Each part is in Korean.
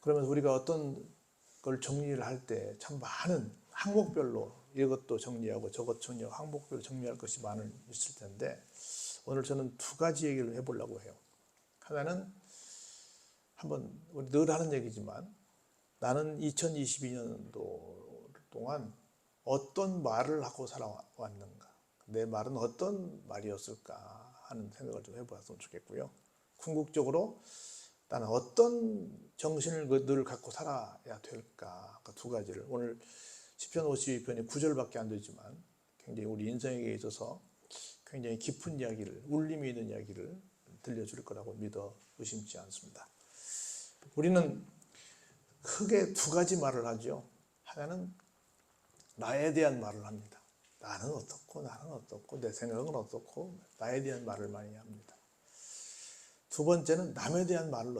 그러면서 우리가 어떤 걸 정리를 할 때 참 많은 항목별로 이것도 정리하고 저것 정리하고 항목별로 정리할 것이 많이 있을 텐데 오늘 저는 두 가지 얘기를 해보려고 해요. 하나는 한번 우리 늘 하는 얘기지만 나는 2022년도 동안 어떤 말을 하고 살아왔는가, 내 말은 어떤 말이었을까 하는 생각을 좀 해봤으면 좋겠고요. 궁극적으로 나는 어떤 정신을 늘 갖고 살아야 될까, 그 두 가지를 오늘 시편 52편이 9절밖에 안 되지만 굉장히 우리 인생에 있어서 굉장히 깊은 이야기를, 울림이 있는 이야기를 들려줄 거라고 믿어 의심치 않습니다. 우리는 크게 두 가지 말을 하죠. 하나는 나에 대한 말을 합니다. 나는 어떻고 내 생각은 어떻고 나에 대한 말을 많이 합니다. 두 번째는 남에 대한 말을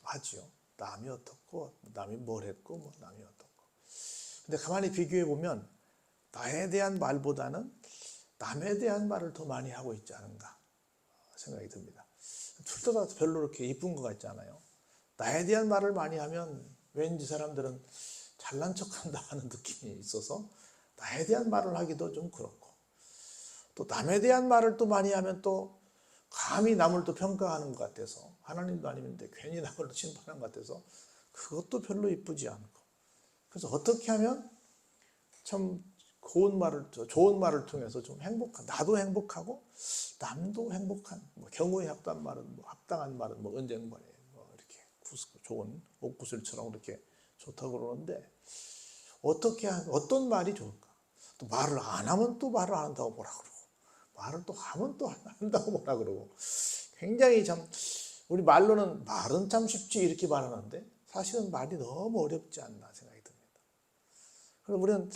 하지요. 남이 어떻고 남이 뭘 했고 뭐 남이 어떻고. 근데 가만히 비교해 보면 나에 대한 말보다는 남에 대한 말을 더 많이 하고 있지 않은가 생각이 듭니다. 둘 다 별로 그렇게 이쁜 것 같지 않아요. 나에 대한 말을 많이 하면 왠지 사람들은 잘난 척한다 하는 느낌이 있어서 나에 대한 말을 하기도 좀 그렇고, 또 남에 대한 말을 또 많이 하면 또 감히 남을 또 평가하는 것 같아서, 하나님도 아닌데 괜히 남을 또 심판하는 것 같아서 그것도 별로 이쁘지 않고, 그래서 어떻게 하면 참 좋은 말을 통해서 좀 나도 행복하고 남도 행복한, 뭐 경우에 합당한 말은 뭐 언쟁반에 뭐 이렇게 좋은 옥구슬처럼 이렇게 좋다고 그러는데, 어떤 말이 좋을까? 또 말을 안 하면 또 말을 안 한다고 뭐라 그러고, 말을 또 하면 또 안 한다고 뭐라 그러고, 굉장히 참 우리 말은 참 쉽지 이렇게 말하는데 사실은 말이 너무 어렵지 않나 생각이 듭니다. 그래서 우리는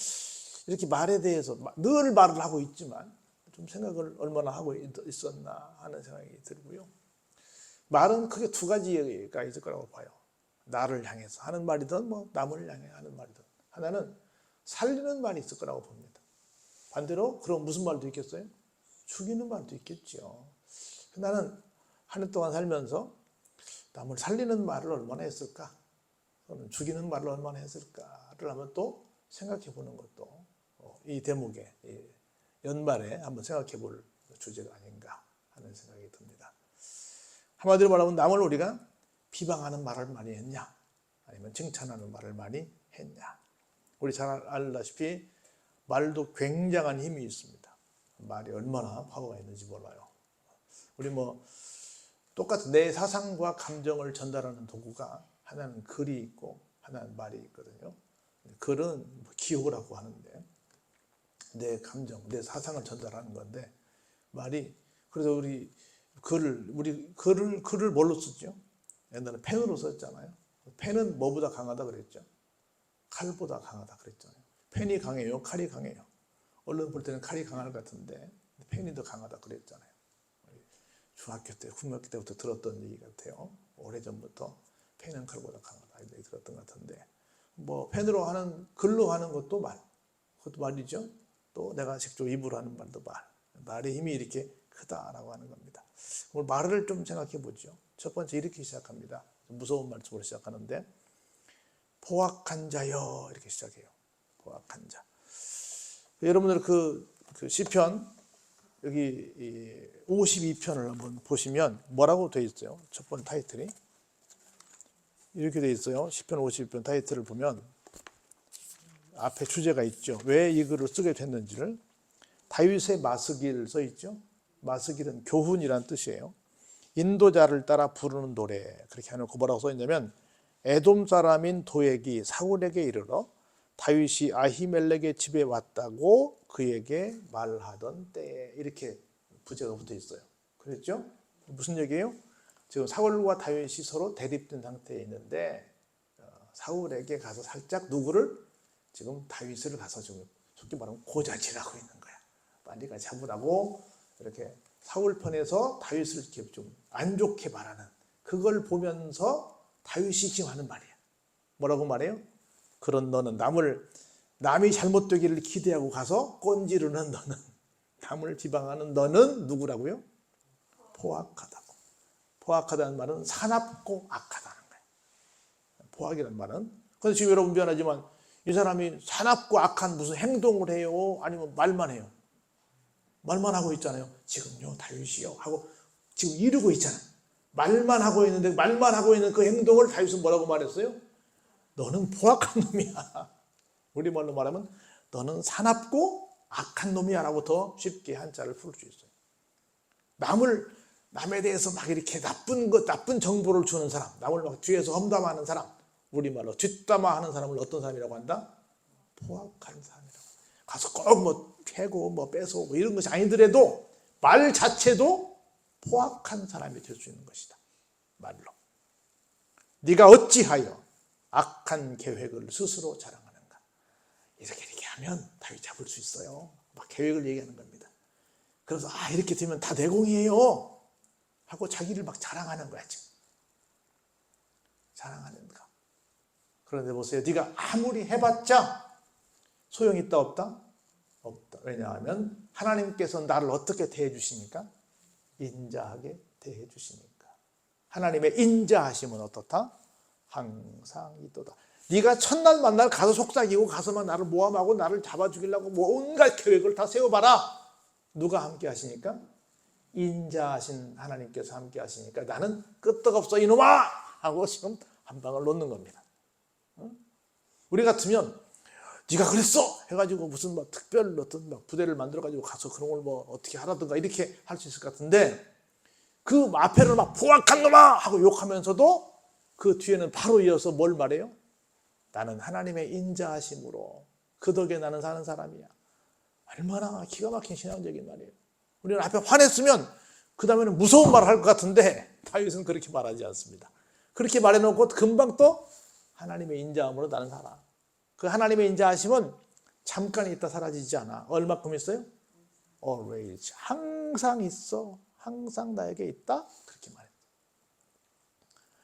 이렇게 말에 대해서 늘 말을 하고 있지만 좀 생각을 얼마나 하고 있었나 하는 생각이 들고요. 말은 크게 두 가지가 있을 거라고 봐요. 나를 향해서 하는 말이든 뭐 남을 향해 하는 말이든. 하나는 살리는 말이 있을 거라고 봅니다. 반대로 그럼 무슨 말도 있겠어요? 죽이는 말도 있겠죠. 나는 한 해 동안 살면서 남을 살리는 말을 얼마나 했을까? 또는 죽이는 말을 얼마나 했을까를 한번 또 생각해 보는 것도 이 대목에 연말에 한번 생각해 볼 주제가 아닌가 하는 생각이 듭니다. 한마디로 말하면 남을 우리가 비방하는 말을 많이 했냐, 아니면 칭찬하는 말을 많이 했냐. 우리 잘 알다시피 말도 굉장한 힘이 있습니다. 말이 얼마나 파워가 있는지 몰라요. 우리 똑같은 내 사상과 감정을 전달하는 도구가 하나는 글이 있고 하나는 말이 있거든요. 글은 기호라고 하는데 내 감정, 내 사상을 전달하는 건데, 말이, 그래서 우리 글을 뭘로 쓰죠? 옛날에 펜으로 썼잖아요. 펜은 뭐보다 강하다 그랬죠? 칼보다 강하다 그랬잖아요. 펜이 강해요? 칼이 강해요? 언론 볼 때는 칼이 강할 것 같은데 펜이 더 강하다 그랬잖아요. 중학교 때, 국민학교 때부터 들었던 얘기 같아요. 오래전부터 펜은 칼보다 강하다 이렇게 들었던 것 같은데, 펜으로 하는, 글로 하는 것도 그것도 말이죠. 또 내가 직접 입으로 하는 말도 말의 힘이 이렇게 크다라고 하는 겁니다. 오늘 말을 좀 생각해 보죠. 첫 번째 이렇게 시작합니다. 무서운 말씀으로 시작하는데, 포악한 자여 이렇게 시작해요. 포악한 자. 여러분들 그 시편 여기 52편을 한번 보시면 뭐라고 되어 있어요? 첫 번째 타이틀이 이렇게 되어 있어요. 시편 52편 타이틀을 보면 앞에 주제가 있죠. 왜 이 글을 쓰게 됐는지를. 다윗의 마스길 써 있죠. 마스길은 교훈이란 뜻이에요. 인도자를 따라 부르는 노래, 그렇게 해놓고 뭐라고 써 있냐면, 에돔 사람인 도액이 사울에게 이르러 다윗이 아히멜렉의 집에 왔다고 그에게 말하던 때에, 이렇게 부제가 붙어 있어요. 그랬죠? 무슨 얘기예요? 지금 사울과 다윗이 서로 대립된 상태에 있는데 사울에게 가서 살짝 누구를, 지금 다윗을 가서 지금 솔직히 말하면 고자질하고 있는 거야. 빨리 가서 잡으라고 이렇게 사울 편에서 다윗을 이렇게 좀 안 좋게 말하는, 그걸 보면서 다윗이 지금 하는 말이야. 뭐라고 말해요? 그런 너는, 남이 잘못되기를 기대하고 가서 꼰지르는 너는, 남을 비방하는 너는 누구라고요? 포악하다고. 포악하다는 말은 사납고 악하다는 거예요. 포악이란 말은. 그런데 지금 여러분 미안하지만 이 사람이 사납고 악한 무슨 행동을 해요? 아니면 말만 해요? 말만 하고 있잖아요. 지금요 다윗이요 하고 지금 이루고 있잖아요. 말만 하고 있는데 말만 하고 있는 그 행동을 다윗은 뭐라고 말했어요? 너는 포악한 놈이야. 우리말로 말하면 너는 사납고 악한 놈이야 라고 더 쉽게 한자를 풀 수 있어요. 남에 대해서 막 이렇게 나쁜 정보를 주는 사람, 남을 막 뒤에서 험담하는 사람, 우리말로 뒷담화하는 사람을 어떤 사람이라고 한다? 포악한 사람이라고. 가서 꼭 뭐 패고 뭐 뺏어오고 이런 것이 아니더라도 말 자체도 포악한 사람이 될 수 있는 것이다. 말로. 네가 어찌하여 악한 계획을 스스로 자랑하는가. 이렇게 하면 다윗 잡을 수 있어요. 막 계획을 얘기하는 겁니다. 그래서 이렇게 되면 다 내 공이에요 하고 자기를 막 자랑하는 거야 지금. 자랑하는 거. 그런데 보세요. 네가 아무리 해봤자 소용이 있다 없다? 없다. 왜냐하면 하나님께서 나를 어떻게 대해 주십니까? 인자하게 대해 주시니까. 하나님의 인자하심은 어떻다? 항상 있도다. 네가 첫날 만날 가서 속삭이고 가서만 나를 모함하고 나를 잡아 죽이려고 온갖 계획을 다 세워봐라. 누가 함께 하시니까? 인자하신 하나님께서 함께 하시니까 나는 끄떡없어 이놈아! 하고 지금 한 방을 놓는 겁니다. 우리 같으면 네가 그랬어! 해가지고 무슨 뭐 특별 어떤 막 부대를 만들어가지고 가서 그런 걸 뭐 어떻게 하라든가 이렇게 할 수 있을 것 같은데 그 앞에를 막 포악한 놈아! 하고 욕하면서도 그 뒤에는 바로 이어서 뭘 말해요? 나는 하나님의 인자하심으로 그 덕에 나는 사는 사람이야. 얼마나 기가 막힌 신앙적인 말이에요. 우리는 앞에 화냈으면 그 다음에는 무서운 말을 할 것 같은데 다윗은 그렇게 말하지 않습니다. 그렇게 말해놓고 금방 또 하나님의 인자함으로 나는 살아. 그 하나님의 인자하심은 잠깐 있다 사라지지 않아. 얼마큼 있어요? Always. 항상 있어. 항상 나에게 있다. 그렇게 말해요.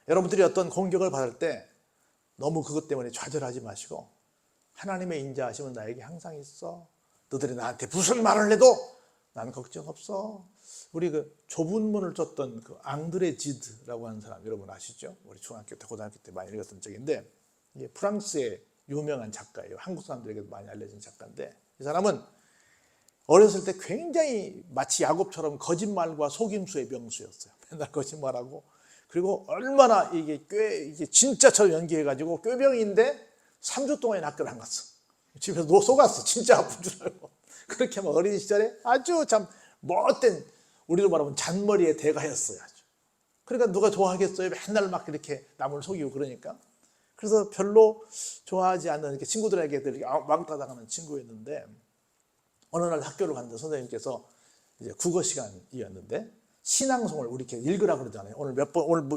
여러분들이 어떤 공격을 받을 때 너무 그것 때문에 좌절하지 마시고 하나님의 인자하심은 나에게 항상 있어. 너들이 나한테 무슨 말을 해도 나는 걱정 없어. 우리 그 좁은 문을 쫓던 그 앙드레 지드라고 하는 사람 여러분 아시죠? 우리 중학교 때 고등학교 때 많이 읽었던 적인데 이게 프랑스의 유명한 작가예요. 한국 사람들에게도 많이 알려진 작가인데 이 사람은 어렸을 때 굉장히 마치 야곱처럼 거짓말과 속임수의 명수였어요. 맨날 거짓말하고 그리고 얼마나 이게 진짜처럼 연기해가지고 꾀병인데 3주 동안 학교를 안 갔어. 집에서 속았어. 진짜 아픈 줄 알고. 그렇게 막 어린 시절에 아주 참 못된 우리로 말하면 잔머리의 대가였어요. 아주. 그러니까 누가 좋아하겠어요? 맨날 막 이렇게 남을 속이고 그러니까. 그래서 별로 좋아하지 않는 이렇게 친구들에게 이렇게 왕따 당하는 친구였는데 어느 날 학교를 갔는데 선생님께서 이제 국어 시간이었는데 신앙송을 우리 이렇게 읽으라 그러잖아요. 오늘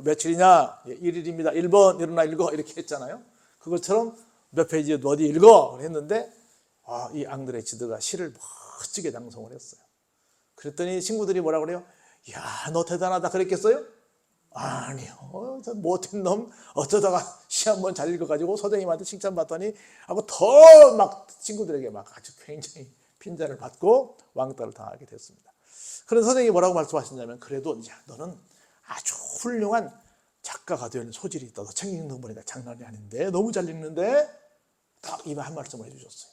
며칠이냐? 1일입니다. 1번 일어나 읽어 이렇게 했잖아요. 그것처럼 몇 페이지 어디 읽어 했는데 이 앙드레 지드가 시를 멋지게 낭송을 했어요. 그랬더니 친구들이 뭐라 그래요? 야, 너 대단하다 그랬겠어요? 아니요. 저 못된 놈 어쩌다가 시 한 번 잘 읽어가지고 선생님한테 칭찬받더니 하고 더 막 친구들에게 막 아주 굉장히 핀잔을 받고 왕따를 당하게 됐습니다. 그래서 선생님이 뭐라고 말씀하셨냐면 그래도 야, 너는 아주 훌륭한 작가가 될 소질이 있다. 너 책 읽는 거 보니까 장난이 아닌데 너무 잘 읽는데 딱 이만 한 말씀을 해주셨어요.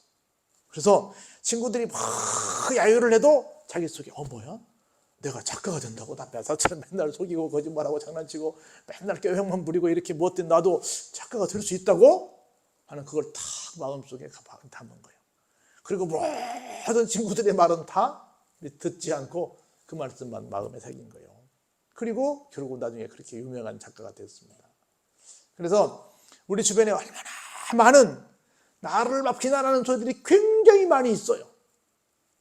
그래서 친구들이 막 야유를 해도 자기 속에 뭐야? 내가 작가가 된다고? 나 매사처럼 맨날 속이고 거짓말하고 장난치고 맨날 꾀형만 부리고 이렇게 못된 나도 작가가 될 수 있다고? 하는 그걸 탁 마음속에 담은 거예요. 그리고 모든 친구들의 말은 다 듣지 않고 그 말씀만 마음에 새긴 거예요. 그리고 결국 나중에 그렇게 유명한 작가가 됐습니다. 그래서 우리 주변에 얼마나 많은 나를 막 비난하는 소리들이 굉장히 많이 있어요.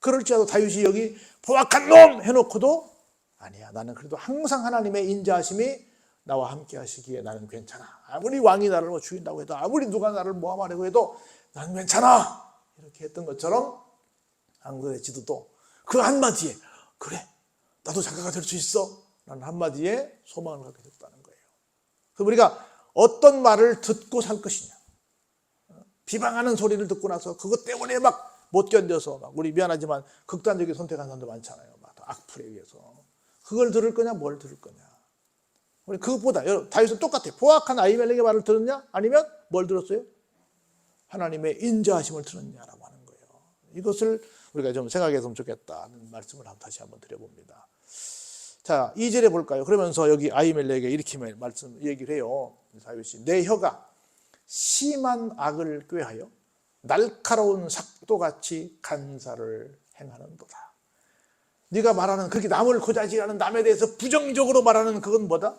그럴지라도 다윗이 여기 포악한 놈 해놓고도 아니야. 나는 그래도 항상 하나님의 인자하심이 나와 함께 하시기에 나는 괜찮아. 아무리 왕이 나를 죽인다고 해도 아무리 누가 나를 모함하려고 해도 나는 괜찮아. 이렇게 했던 것처럼 앙드레 지드도 그 한마디에 그래 나도 작가가 될 수 있어 라는 한마디에 소망을 갖게 됐다는 거예요. 그래서 우리가 어떤 말을 듣고 살 것이냐, 비방하는 소리를 듣고 나서 그것 때문에 막 못 견뎌서 막 우리 미안하지만 극단적인 선택한 사람도 많잖아요. 막 악플에 의해서 그걸 들을 거냐 뭘 들을 거냐. 그것보다 다윗은 똑같아. 포악한 아히멜렉의 말을 들었냐? 아니면 뭘 들었어요? 하나님의 인자하심을 들었냐라고 하는 거예요. 이것을 우리가 좀 생각했으면 좋겠다는 말씀을 다시 한번 드려봅니다. 자, 2절에 볼까요? 그러면서 여기 아히멜렉에게 이렇게 얘기를 해요. 다윗이 내 혀가 심한 악을 꾀하여 날카로운 삭도같이 간사를 행하는도다. 네가 말하는 그렇게 남을 고자질하는 남에 대해서 부정적으로 말하는 그건 뭐다?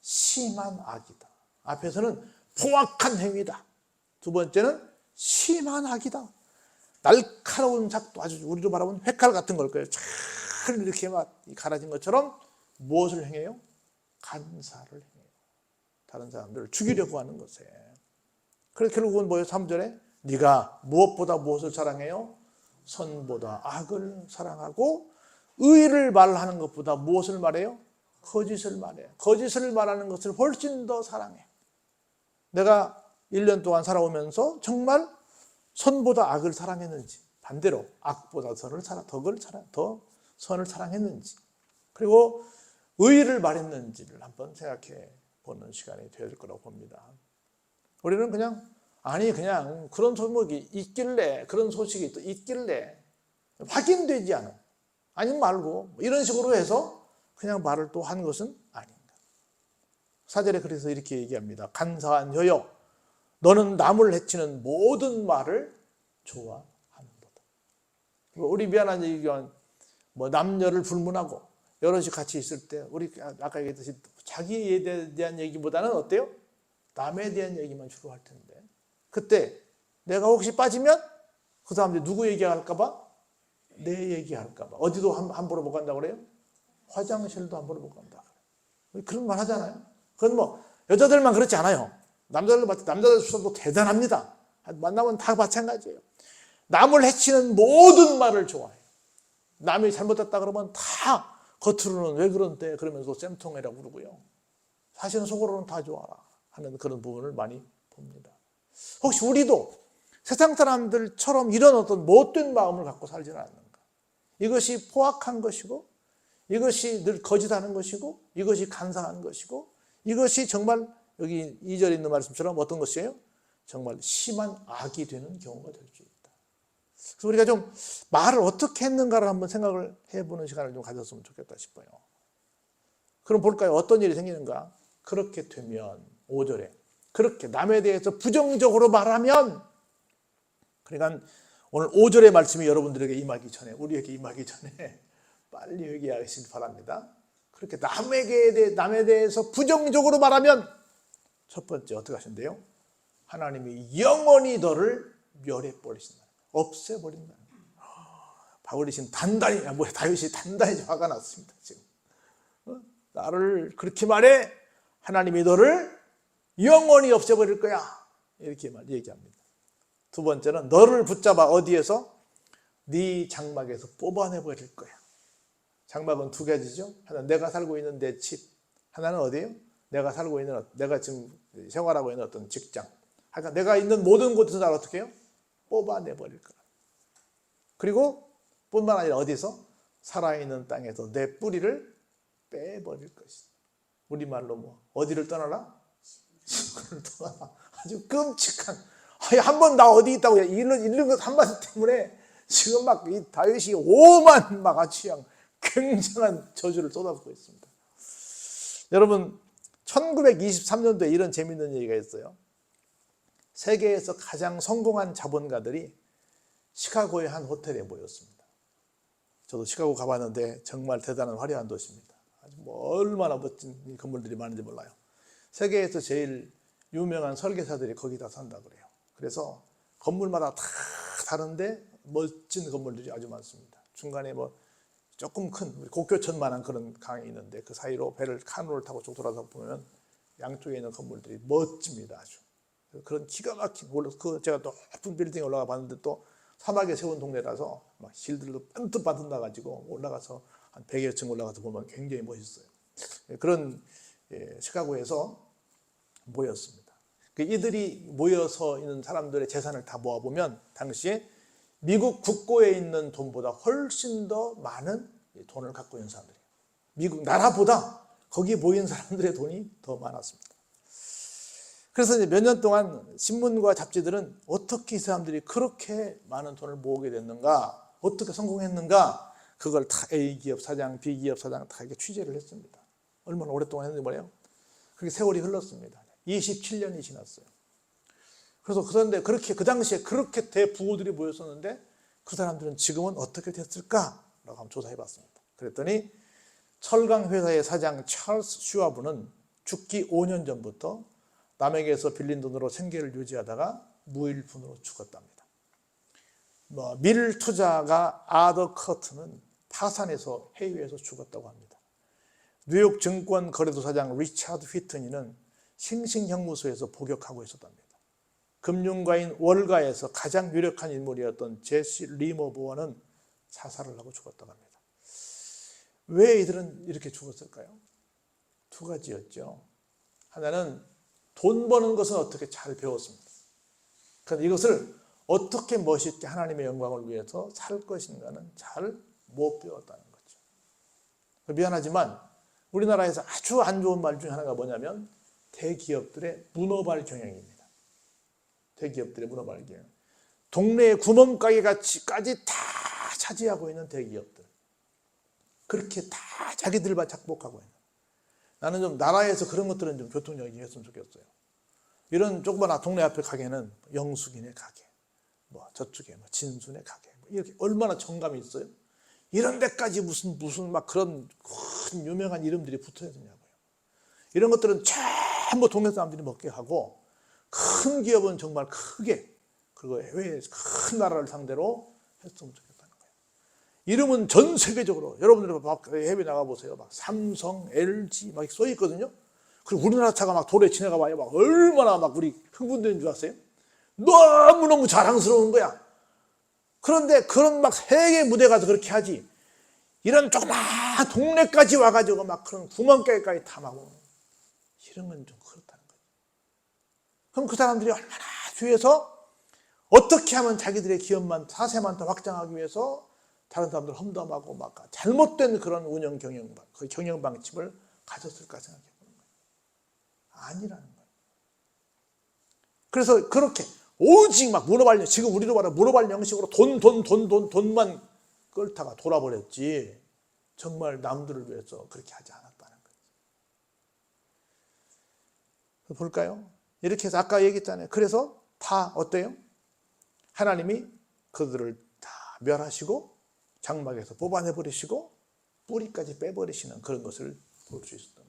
심한 악이다. 앞에서는 포악한 행위다. 두 번째는 심한 악이다. 날카로운 삭도, 아주 우리로 말하면 회칼 같은 걸 거예요. 잘 이렇게 막 갈아진 것처럼 무엇을 행해요? 간사를 행해요. 다른 사람들을 죽이려고 하는 것에. 그래서 결국은 뭐예요? 3절에 네가 무엇보다 무엇을 사랑해요? 선보다 악을 사랑하고 의를 말하는 것보다 무엇을 말해요? 거짓을 말해요. 거짓을 말하는 것을 훨씬 더 사랑해. 내가 1년 동안 살아오면서 정말 선보다 악을 사랑했는지, 반대로 악보다 더 선을 사랑했는지, 그리고 의를 말했는지를 한번 생각해 보는 시간이 되어야 될 거라고 봅니다. 우리는 그냥 그런 소목이 있길래, 그런 소식이 또 있길래 확인되지 않은, 아니면 말고 이런 식으로 해서 그냥 말을 또 한 것은 아닌가. 4절에 그래서 이렇게 얘기합니다. 간사한 혀여, 너는 남을 해치는 모든 말을 좋아하는도다. 우리 미안한 얘기가 남녀를 불문하고 여럿이 같이 있을 때 우리 아까 얘기했듯이 자기에 대한 얘기보다는 어때요? 남에 대한 얘기만 주로 할 텐데, 그때 내가 혹시 빠지면 그 사람들이 누구 얘기할까 봐? 내 얘기할까 봐. 어디도 함부로 못 간다고 그래요? 화장실도 함부로 못 간다. 그런 말 하잖아요. 그건 여자들만 그렇지 않아요. 남자들 수도 대단합니다. 만나면 다 마찬가지예요. 남을 해치는 모든 말을 좋아해요. 남이 잘못했다 그러면 다 겉으로는 왜 그런데 그러면서 쌤통이라고 그러고요. 사실은 속으로는 다 좋아라 하는 그런 부분을 많이 봅니다. 혹시 우리도 세상 사람들처럼 이런 어떤 못된 마음을 갖고 살지는 않는가? 이것이 포악한 것이고, 이것이 늘 거짓하는 것이고, 이것이 간사한 것이고, 이것이 정말 여기 2절에 있는 말씀처럼 어떤 것이에요? 정말 심한 악이 되는 경우가 될 수 있다. 그래서 우리가 좀 말을 어떻게 했는가를 한번 생각을 해보는 시간을 좀 가졌으면 좋겠다 싶어요. 그럼 볼까요? 어떤 일이 생기는가? 그렇게 되면 5절에 그렇게 남에 대해서 부정적으로 말하면, 그러니까 오늘 5절의 말씀이 여러분들에게 임하기 전에, 우리에게 임하기 전에 빨리 얘기하시길 바랍니다. 그렇게 남에 대해서 부정적으로 말하면 첫 번째 어떻게 하신대요? 하나님이 영원히 너를 멸해버리신다. 없애버린다. 다윗이 단단히 화가 났습니다. 지금 나를 그렇게 말해? 하나님이 너를 영원히 없애버릴 거야. 이렇게 얘기합니다. 두 번째는 너를 붙잡아 어디에서? 네 장막에서 뽑아내버릴 거야. 장막은 두 가지죠. 하나는 내가 살고 있는 내 집, 하나는 어디예요? 내가 지금 생활하고 있는 어떤 직장. 그러니까 내가 있는 모든 곳에서 나를 어떻게 해요? 뽑아내버릴 거야. 그리고 뿐만 아니라 어디서? 살아있는 땅에서 내 뿌리를 빼버릴 것이다. 우리말로 어디를 떠나라? 시골을 떠나라. 아주 끔찍한, 한번 나 어디 있다고 이런 것 한마디 때문에 지금 이 다윗이 오만 아주 그냥 굉장한 저주를 쏟아붓고 있습니다. 여러분, 1923년도에 이런 재밌는 얘기가 있어요. 세계에서 가장 성공한 자본가들이 시카고의 한 호텔에 모였습니다. 저도 시카고 가봤는데 정말 대단한 화려한 도시입니다. 아주 얼마나 멋진 건물들이 많은지 몰라요. 세계에서 제일 유명한 설계사들이 거기다 산다 그래요. 그래서 건물마다 다 다른데 멋진 건물들이 아주 많습니다. 중간에 조금 큰 곡교천만한 그런 강이 있는데 그 사이로 카누를 타고 쭉 돌아서 보면 양쪽에 있는 건물들이 멋집니다. 아주 그런 기가 막힌, 제가 높은 빌딩에 올라가 봤는데 또 사막에 세운 동네라서 막 실들도 반듯반듯 나가지고 올라가서 한 100여 층 올라가서 보면 굉장히 멋있어요. 그런 시카고에서 모였습니다. 이들이 모여서 있는 사람들의 재산을 다 모아보면 당시에 미국 국고에 있는 돈보다 훨씬 더 많은 돈을 갖고 있는 사람들이에요. 미국 나라보다 거기에 모인 사람들의 돈이 더 많았습니다. 그래서 이제 몇 년 동안 신문과 잡지들은 어떻게 이 사람들이 그렇게 많은 돈을 모으게 됐는가, 어떻게 성공했는가, 그걸 다 A기업 사장, B기업 사장 다 이렇게 취재를 했습니다. 얼마나 오랫동안 했는지 뭐래요? 그렇게 세월이 흘렀습니다. 27년이 지났어요. 그래서 그런데 그렇게 그 당시에 그렇게 대부호들이 모였었는데 그 사람들은 지금은 어떻게 됐을까라고 한번 조사해 봤습니다. 그랬더니 철강 회사의 사장 찰스 슈와브는 죽기 5년 전부터 남에게서 빌린 돈으로 생계를 유지하다가 무일푼으로 죽었답니다. 밀 투자가 아더 커튼은 파산해서 해외에서 죽었다고 합니다. 뉴욕 증권 거래소 사장 리차드 휘트니는 싱싱형무소에서 복역하고 있었답니다. 금융가인 월가에서 가장 유력한 인물이었던 제시 리머보어는 자살을 하고 죽었다고 합니다. 왜 이들은 이렇게 죽었을까요? 두 가지였죠. 하나는 돈 버는 것은 어떻게 잘 배웠습니다. 그런데 이것을 어떻게 멋있게 하나님의 영광을 위해서 살 것인가는 잘 못 배웠다는 거죠. 미안하지만 우리나라에서 아주 안 좋은 말 중에 하나가 뭐냐면 대기업들의 문어발 경영입니다. 대기업들의 문어발 경영. 동네의 구멍가게까지 다 차지하고 있는 대기업들. 그렇게 다 자기들만 착복하고 있는. 나는 좀 나라에서 그런 것들은 좀 교통력이 했으면 좋겠어요. 이런 조그마한 동네 앞에 가게는 영숙이네 가게, 저쪽에 진순의 가게, 이렇게 얼마나 정감이 있어요? 이런 데까지 무슨 막 그런 큰 유명한 이름들이 붙어야 되냐고요. 이런 것들은 전부 동네 사람들이 먹게 하고 큰 기업은 정말 크게 그리고 해외 큰 나라를 상대로 했으면 좋겠다는 거예요. 이름은 전 세계적으로 여러분들 막 해외 나가 보세요. 막 삼성, LG 막 써 있거든요. 그리고 우리나라 차가 막 도로에 지나가 봐요. 막 얼마나 막 우리 흥분되는 줄 아세요? 너무너무 자랑스러운 거야. 그런데 그런 막 세계 무대 가서 그렇게 하지. 이런 조그마한 동네까지 와가지고 막 그런 구멍가게까지 탐하고 이런 건 좀 그렇다는 거예요. 그럼 그 사람들이 얼마나 뒤에서 어떻게 하면 자기들의 기업만 사세만 더 확장하기 위해서 다른 사람들 험담하고 막 잘못된 그런 운영 그 경영 방침을 가졌을까 생각해 보는 거예요. 아니라는 거예요. 그래서 그렇게 오직 막 문어발, 지금 우리로 말하면 문어발 형식으로 돈만 끌다가 돌아버렸지 정말 남들을 위해서 그렇게 하지 않았다는 거죠. 볼까요? 이렇게 해서 아까 얘기했잖아요. 그래서 다 어때요? 하나님이 그들을 다 멸하시고 장막에서 뽑아내버리시고 뿌리까지 빼버리시는 그런 것을 볼 수 있었던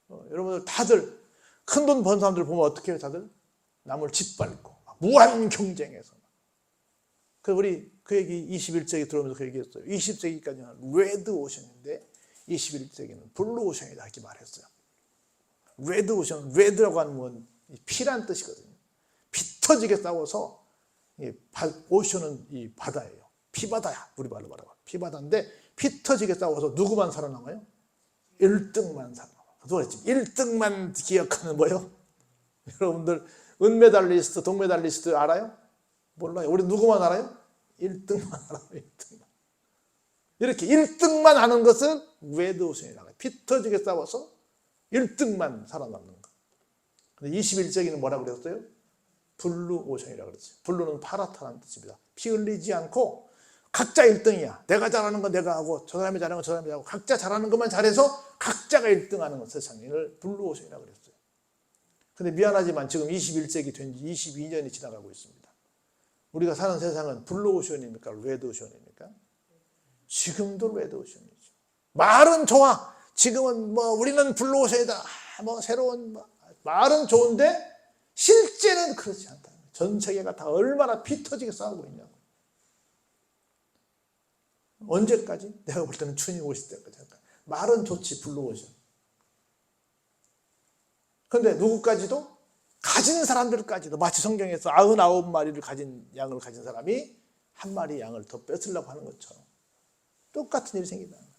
거예요. 여러분들 다들 큰 돈 번 사람들 보면 어떻게 해요? 다들 남을 짓밟고 무한 경쟁해서. 그 우리 그 얘기 21세기 들어오면서 그 얘기했어요. 20세기까지는 레드 오션인데 21세기는 블루 오션이다 이렇게 말했어요. 레드 오션, 레드라고 하는 건 피란 뜻이거든요. 피 터지게 싸워서 오션은 이 바다예요. 피바다야. 우리 말로 말하면 피바다인데 피 터지게 싸워서 누구만 살아남아요? 1등만 살아남아요. 그래서 1등만 기억하는 뭐예요? 여러분들 은메달리스트, 동메달리스트 알아요? 몰라요. 우리 누구만 알아요? 1등만 알아요. 1등만. 이렇게 1등만 아는 것은 레드오션이라고 해요. 피 터지게 싸워서 1등만 살아남는 거. 근데 21세기는 뭐라고 그랬어요? 블루오션이라고 그랬어요. 블루는 파랗다는 뜻입니다. 피 흘리지 않고 각자 1등이야. 내가 잘하는 건 내가 하고 저 사람이 잘하는 건 저 사람이 하고 각자 잘하는 것만 잘해서 각자가 1등하는 것, 세상을 블루오션이라고 그랬어요. 근데 미안하지만 지금 21세기 된 지 22년이 지나가고 있습니다. 우리가 사는 세상은 블루오션입니까? 레드오션입니까? 지금도 레드오션이죠. 말은 좋아. 지금은 우리는 블루오션이다. 새로운 말은 좋은데 실제는 그렇지 않다는 거예요. 전 세계가 다 얼마나 피 터지게 싸우고 있냐고. 언제까지? 내가 볼 때는 주님 오실 때까지 할까. 말은 좋지, 블루오션. 그런데 누구까지도? 가진 사람들까지도 마치 성경에서 99마리를 가진 양을 가진 사람이 한 마리 양을 더 뺏으려고 하는 것처럼 똑같은 일이 생긴다는 거예요.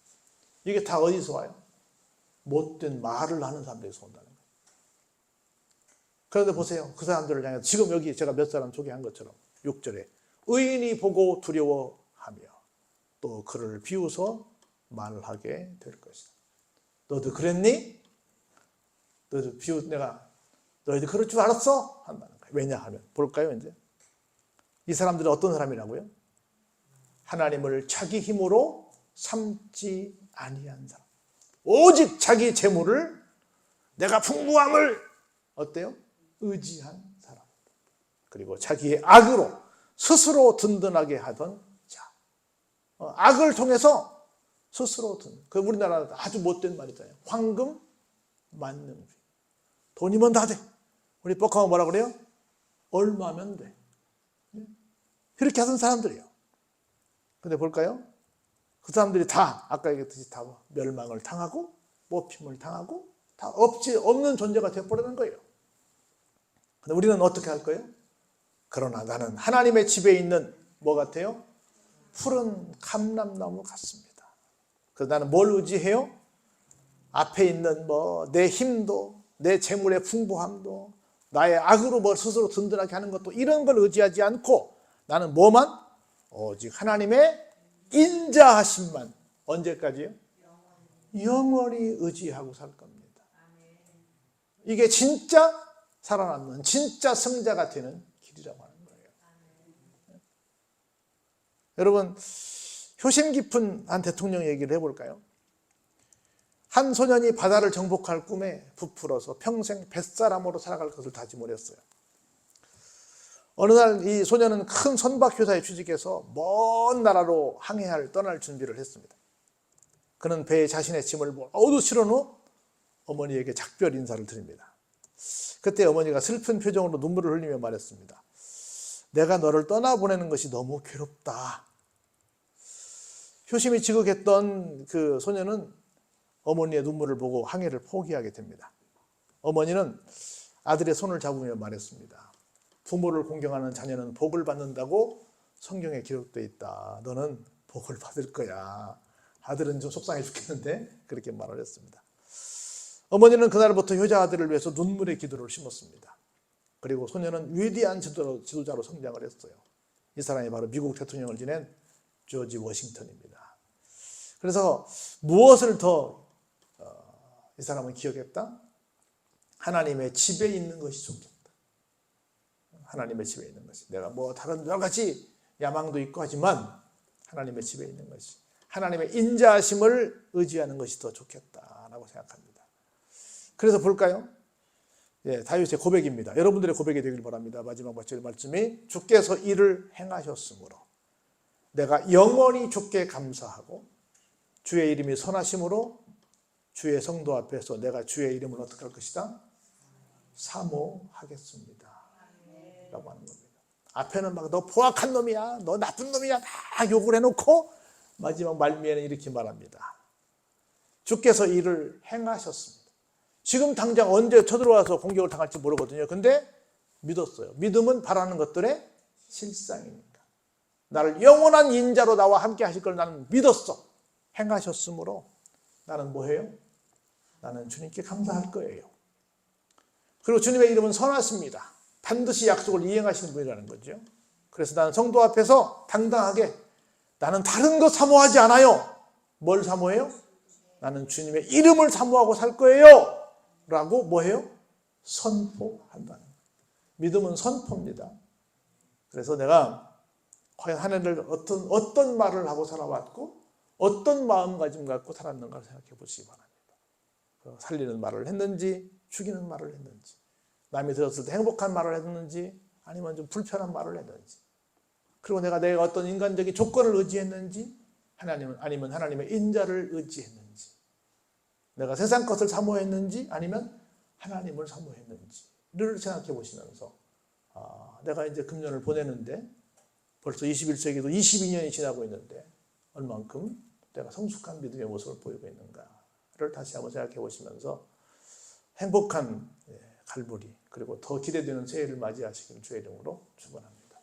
이게 다 어디서 와요? 못된 말을 하는 사람들에서 온다는 거예요. 그런데 보세요. 그 사람들을 향해서 지금 여기 제가 몇 사람 소개한 것처럼 6절에 의인이 보고 두려워하며 또 그를 비웃어 말하게 될 것이다. 너도 그랬니? 너도 비웃 내가 너희도 그럴 줄 알았어? 한다는 거예요. 왜냐하면 볼까요? 이제 이 사람들은 어떤 사람이라고요? 하나님을 자기 힘으로 삼지 아니한 사람. 오직 자기 재물을 내가 풍부함을 어때요? 의지한 사람. 그리고 자기의 악으로 스스로 든든하게 하던 자. 악을 통해서 스스로 그 우리나라 아주 못된 말이잖아요. 황금 만능주의. 돈이면 다 돼. 우리 뻑하면 뭐라 그래요? 얼마면 돼. 이렇게 하던 사람들이에요. 근데 볼까요? 그 사람들이 다 아까 얘기했듯이 다 멸망을 당하고 뽑힘을 당하고 다 없는 존재가 되어버리는 거예요. 근데 우리는 어떻게 할 거예요? 그러나 나는 하나님의 집에 있는 뭐 같아요? 푸른 감람나무 같습니다. 그래서 나는 뭘 의지해요? 앞에 있는 내 힘도 내 재물의 풍부함도 나의 악으로 스스로 든든하게 하는 것도 이런 걸 의지하지 않고 나는 뭐만? 오직 하나님의 인자하심만 언제까지요? 영원히 의지하고 살 겁니다. 이게 진짜 살아남는 진짜 승자가 되는 길이라고 하는 거예요. 여러분 효심 깊은 한 대통령 얘기를 해볼까요? 한 소년이 바다를 정복할 꿈에 부풀어서 평생 뱃사람으로 살아갈 것을 다짐을 했어요. 어느 날 이 소년은 큰 선박회사에 취직해서 먼 나라로 떠날 준비를 했습니다. 그는 배에 자신의 짐을 모두 실어놓은 어머니에게 작별 인사를 드립니다. 그때 어머니가 슬픈 표정으로 눈물을 흘리며 말했습니다. 내가 너를 떠나보내는 것이 너무 괴롭다. 효심이 지극했던 그 소년은 어머니의 눈물을 보고 항해를 포기하게 됩니다. 어머니는 아들의 손을 잡으며 말했습니다. 부모를 공경하는 자녀는 복을 받는다고 성경에 기록되어 있다. 너는 복을 받을 거야. 아들은 좀 속상해 죽겠는데 그렇게 말을 했습니다. 어머니는 그날부터 효자 아들을 위해서 눈물의 기도를 심었습니다. 그리고 소년은 위대한 지도자로 성장을 했어요. 이 사람이 바로 미국 대통령을 지낸 조지 워싱턴입니다. 그래서 무엇을 더 이 사람은 기억했다? 하나님의 집에 있는 것이 좋겠다. 하나님의 집에 있는 것이. 내가 다른 여러 가지 야망도 있고 하지만 하나님의 집에 있는 것이. 하나님의 인자하심을 의지하는 것이 더 좋겠다라고 생각합니다. 그래서 볼까요? 다윗의 고백입니다. 여러분들의 고백이 되길 바랍니다. 마지막 말씀이 주께서 이를 행하셨으므로 내가 영원히 주께 감사하고 주의 이름이 선하심으로 주의 성도 앞에서 내가 주의 이름을 어떻게 할 것이다? 사모하겠습니다. 라고 하는 겁니다. 앞에는 너 포악한 놈이야, 너 나쁜 놈이야 막 욕을 해놓고 마지막 말미에는 이렇게 말합니다. 주께서 이를 행하셨습니다. 지금 당장 언제 쳐들어와서 공격을 당할지 모르거든요. 근데 믿었어요. 믿음은 바라는 것들의 실상이니까. 나를 영원한 인자로 나와 함께 하실 걸 나는 믿었어. 행하셨으므로 나는 뭐해요? 나는 주님께 감사할 거예요. 그리고 주님의 이름은 선하십니다. 반드시 약속을 이행하시는 분이라는 거죠. 그래서 나는 성도 앞에서 당당하게 나는 다른 거 사모하지 않아요. 뭘 사모해요? 나는 주님의 이름을 사모하고 살 거예요. 라고 뭐해요? 선포한다는 거예요. 믿음은 선포입니다. 그래서 내가 과연 한 해를 어떤 말을 하고 살아왔고 어떤 마음가짐 갖고 살았는가 생각해 보시기 바랍니다. 살리는 말을 했는지 죽이는 말을 했는지 남이 들었을 때 행복한 말을 했는지 아니면 좀 불편한 말을 했는지 그리고 내가 어떤 인간적인 조건을 의지했는지 아니면 하나님의 인자를 의지했는지 내가 세상 것을 사모했는지 아니면 하나님을 사모했는지를 생각해 보시면서 내가 이제 금년을 보내는데 벌써 21세기도 22년이 지나고 있는데 얼만큼 내가 성숙한 믿음의 모습을 보이고 있는가를 다시 한번 생각해 보시면서 행복한 갈보리 그리고 더 기대되는 새해를 맞이하시길 주의 이름으로 축원합니다.